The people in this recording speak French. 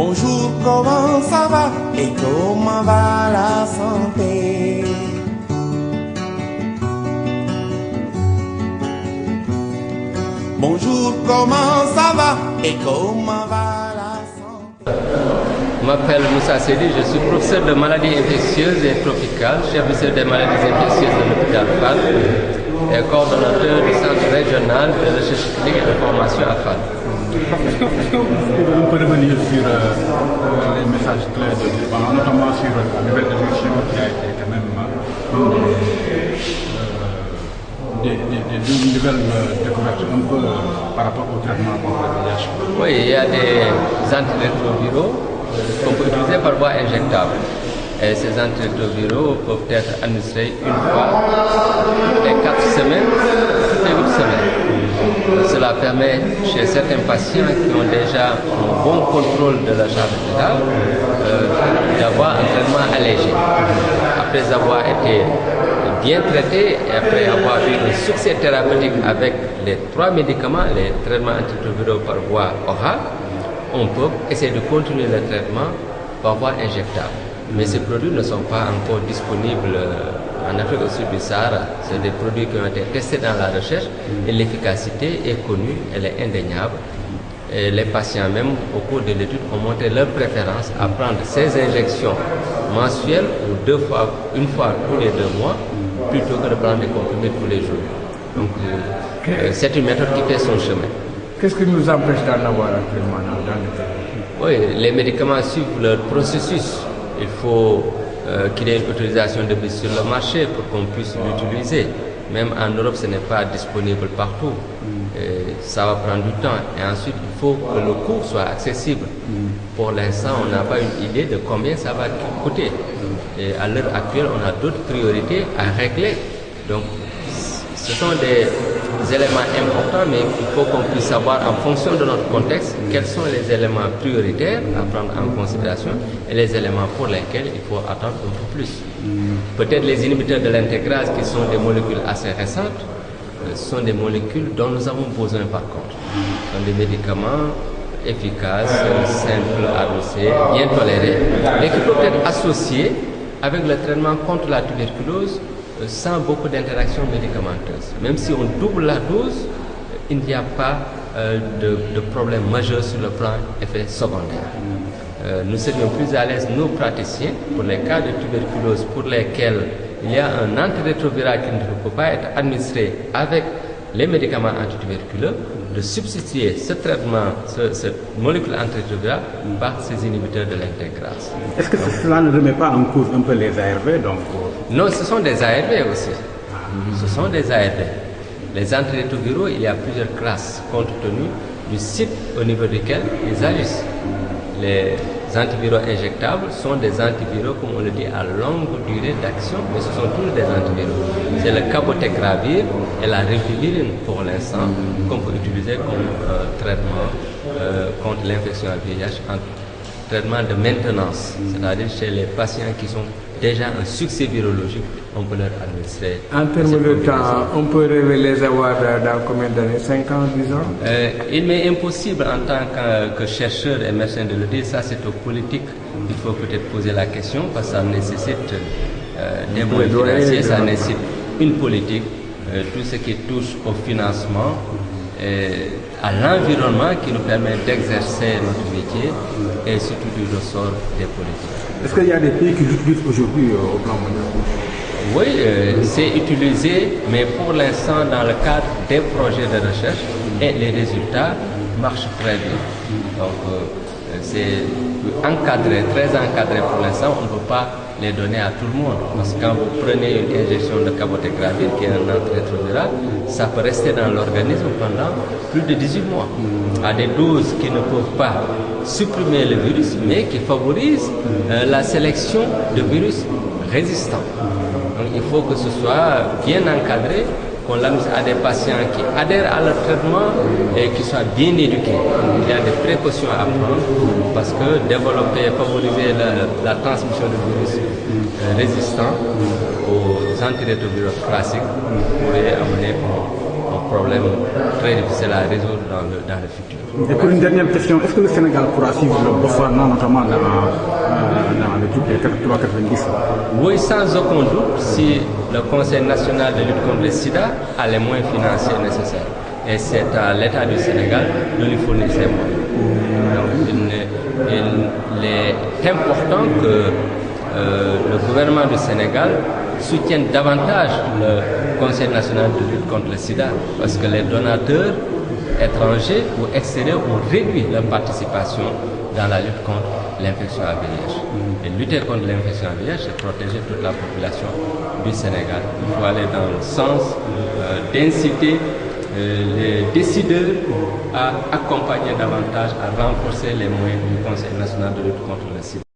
Bonjour, comment ça va et comment va la santé? Bonjour, comment ça va et comment va la santé? Je m'appelle Moussa Sedi, je suis professeur de maladies infectieuses et tropicales, chef du service des maladies infectieuses de l'hôpital FAD et coordonnateur du centre régional de recherche clinique et de formation à FAD. Est-ce qu'on peut revenir sur les messages clairs de Durban, notamment sur la nouvelle élection qui a été quand même des nouvelles découvertes un peu par rapport au traitement contre le VIH? Oui, il y a des antirétroviraux qu'on peut utiliser par voie injectable. Et ces antirétroviraux peuvent être administrés une fois toutes les 4 semaines, toutes les 8 semaines. Cela permet chez certains patients qui ont déjà un bon contrôle de la charge virale d'avoir un traitement allégé. Après avoir été bien traité et après avoir eu un succès thérapeutique avec les 3 médicaments, les traitements antirétroviraux par voie orale, on peut essayer de continuer le traitement par voie injectable. Mais ces produits ne sont pas encore disponibles en Afrique au sud du Sahara. C'est des produits qui ont été testés dans la recherche et l'efficacité est connue, elle est indéniable. Et les patients même, au cours de l'étude, ont montré leur préférence à prendre ces injections mensuelles ou une fois tous les 2 mois, plutôt que de prendre des comprimés tous les jours. Donc c'est une méthode qui fait son chemin. Qu'est-ce qui nous empêche d'en avoir actuellement dans le pays? Oui, les médicaments suivent leur processus. Il faut qu'il y ait une autorisation de mise sur le marché pour qu'on puisse l'utiliser. Même en Europe, ce n'est pas disponible partout. Et ça va prendre du temps. Et ensuite, il faut que le coût soit accessible. Pour l'instant, on n'a pas une idée de combien ça va coûter. Et à l'heure actuelle, on a d'autres priorités à régler. Donc, ce sont des éléments importants, mais il faut qu'on puisse savoir en fonction de notre contexte quels sont les éléments prioritaires à prendre en considération et les éléments pour lesquels il faut attendre un peu plus. Peut-être les inhibiteurs de l'intégrase qui sont des molécules assez récentes sont des molécules dont nous avons besoin par contre. Ce sont des médicaments efficaces, simples à doser, bien tolérés, mais qui peuvent être associés avec le traitement contre la tuberculose sans beaucoup d'interactions médicamenteuses. Même si on double la dose, il n'y a pas de problème majeur sur le plan effet secondaire. Nous serions plus à l'aise, nos praticiens, pour les cas de tuberculose pour lesquels il y a un antirétroviral qui ne peut pas être administré avec les médicaments antituberculeux, de substituer ce traitement, cette molécule antirétrovirale par ces inhibiteurs de l'intégrase. Est-ce que cela ne remet pas en cause un peu les ARV donc? Non, ce sont des ARV aussi. Ce sont des ARV. Les antirétroviraux, il y a plusieurs classes compte tenu du site au niveau duquel ils agissent. Les antiviraux injectables sont des antiviraux, comme on le dit, à longue durée d'action, mais ce sont tous des antiviraux. C'est le cabotegravir et la ribavirin pour l'instant qu'on peut utiliser comme traitement contre l'infection à VIH en traitement de maintenance, c'est-à-dire chez les patients qui sont déjà un succès virologique, on peut leur administrer. En termes de temps, on peut rêver les avoir dans combien d'années? 5 ans, 10 ans? Il m'est impossible en tant que chercheur et médecin de le dire, ça c'est aux politiques. Il faut peut-être poser la question parce que ça nécessite des moyens financiers, ça nécessite une politique, tout ce qui touche au financement, à l'environnement qui nous permet d'exercer notre métier et surtout du ressort des politiques. Est-ce qu'il y a des pays qui l'utilisent aujourd'hui au plan mondial? Oui, c'est utilisé, mais pour l'instant dans le cadre des projets de recherche et les résultats marchent très bien. Donc c'est encadré, très encadré pour l'instant, on ne peut pas les donner à tout le monde. Parce que quand vous prenez une injection de cabotegravir, qui est un antirétroviral, ça peut rester dans l'organisme pendant plus de 18 mois. À des doses qui ne peuvent pas supprimer le virus, mais qui favorisent la sélection de virus résistants. Donc il faut que ce soit bien encadré, qu'on l'annonce à des patients qui adhèrent à leur traitement et qui soient bien éduqués. Il y a des précautions à prendre parce que développer, favoriser la transmission de virus résistants aux antirétroviraux classiques pourrait amener un problème très difficile à résoudre dans le futur. Et pour une dernière question, est-ce que le Sénégal pourra suivre le Botswana, notamment dans le groupe des 390? Oui, sans aucun doute, si le Conseil national de lutte contre le sida a les moyens financiers nécessaires. Et c'est à l'État du Sénégal de lui fournir ces moyens. Donc il est important que le gouvernement du Sénégal soutienne davantage le Conseil national de lutte contre le sida, parce que les donateurs étrangers ou extérieurs ont réduit leur participation dans la lutte contre l'infection à VIH. Et lutter contre l'infection à VIH, c'est protéger toute la population du Sénégal. Il faut aller dans le sens d'inciter les décideurs à accompagner davantage, à renforcer les moyens du Conseil national de lutte contre le sida.